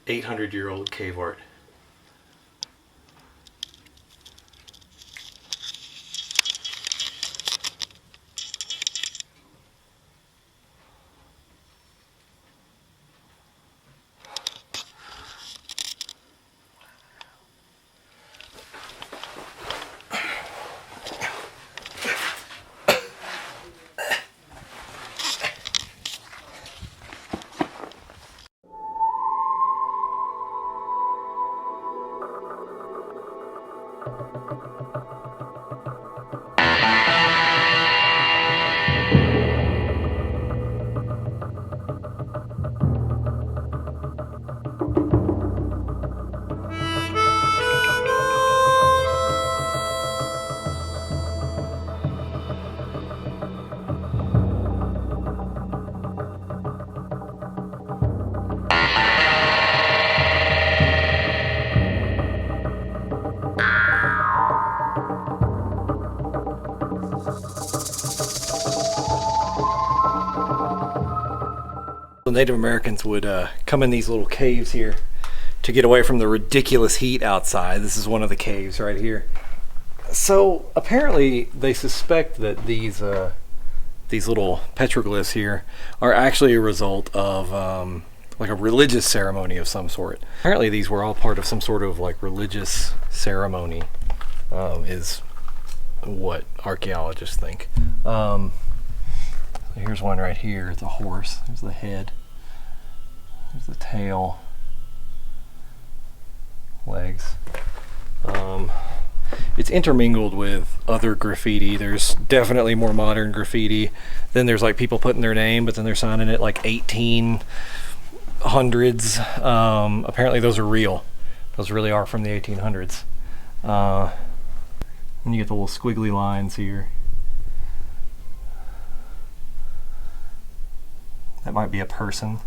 800-year-old cave art. Native Americans would come in these little caves here to get away from the ridiculous heat outside. This is one of the caves right here. So apparently they suspect that these little petroglyphs here are actually a result of like a religious ceremony of some sort. Apparently these were all part of some sort of like religious ceremony, is what archaeologists think. Here's one right here. It's a horse. There's the head. There's the tail. Legs. It's intermingled with other graffiti. There's definitely more modern graffiti. Then there's like people putting their name, but then they're signing it like 1800s. Apparently those are real. Those really are from the 1800s. And you get the little squiggly lines here. That might be a person.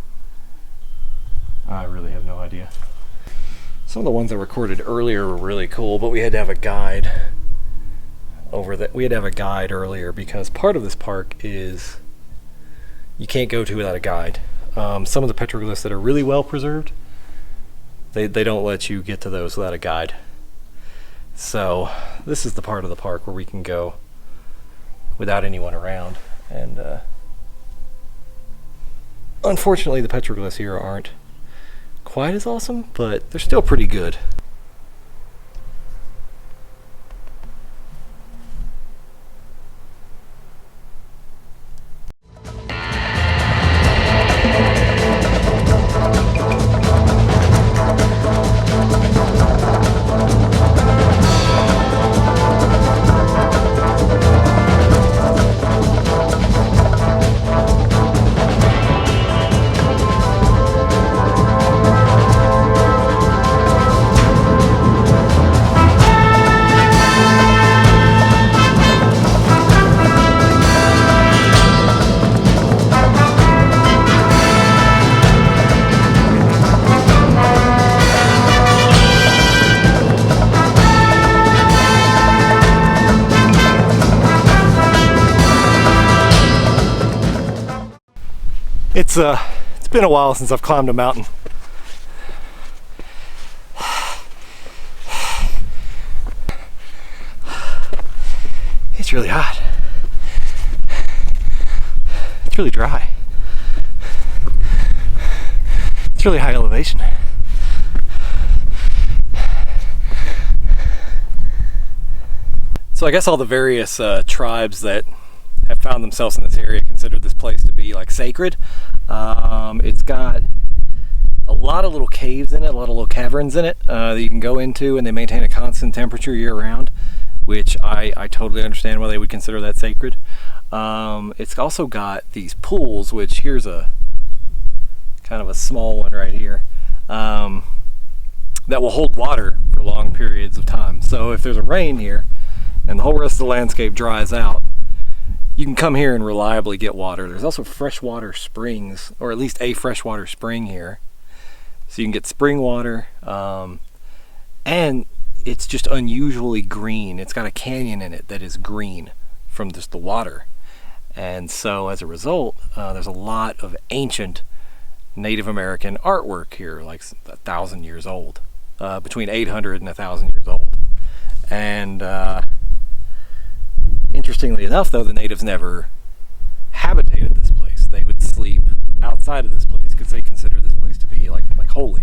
I really have no idea. Some of the ones I recorded earlier were really cool, but we had to have a guide over that. We had to have a guide earlier because part of this park is you can't go to without a guide. Some of the petroglyphs that are really well preserved, they don't let you get to those without a guide. So this is the part of the park where we can go without anyone around. And unfortunately, the petroglyphs here aren't quite as awesome, but they're still pretty good. It's been a while since I've climbed a mountain. It's really hot. It's really dry. It's really high elevation. So I guess all the various tribes that have found themselves in this area consider this place to be like sacred. It's got a lot of little caves in it, a lot of little caverns in it that you can go into, and they maintain a constant temperature year round, which I totally understand why they would consider that sacred. It's also got these pools, which here's a kind of a small one right here, that will hold water for long periods of time. So if there's a rain here and the whole rest of the landscape dries out, you can come here and reliably get water. There's also freshwater springs, or at least a freshwater spring here. So you can get spring water, and it's just unusually green. It's got a canyon in it that is green from just the water. And so as a result, there's a lot of ancient Native American artwork here, like 1,000 years old, between 800 and 1,000 years old. And interestingly enough, though, the natives never habitated this place. They would sleep outside of this place because they considered this place to be like holy.